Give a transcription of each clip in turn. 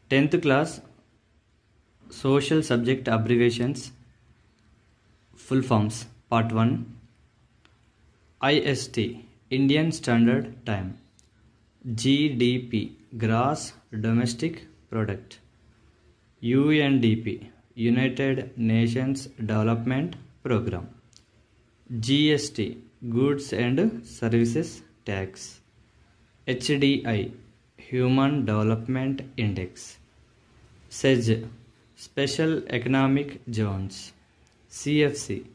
10th class social subject abbreviations full forms part 1 IST Indian Standard Time, GDP Gross Domestic Product, UNDP United Nations Development Program, GST Goods and Services Tax, HDI Human Development Index, SEZ Special Economic Zones, CFC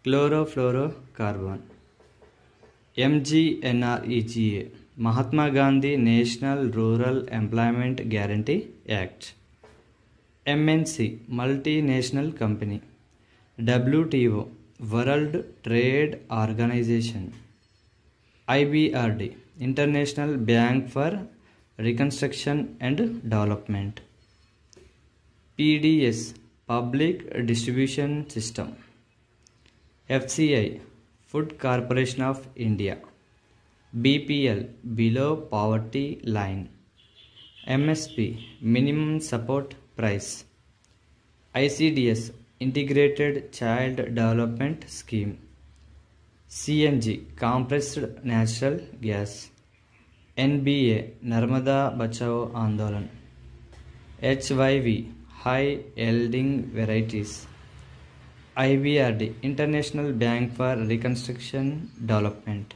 Chlorofluorocarbon, MGNREGA Mahatma Gandhi National Rural Employment Guarantee Act, MNC Multinational Company, WTO World Trade Organization, IBRD International Bank for Reconstruction and Development, PDS Public Distribution System, FCI Food Corporation of India, BPL Below Poverty Line, MSP Minimum Support Price, ICDS Integrated Child Development Scheme, CNG Compressed Natural Gas, NBA Narmada Bachao Andolan, HYV High Yielding Varieties, IBRD International Bank for Reconstruction Development.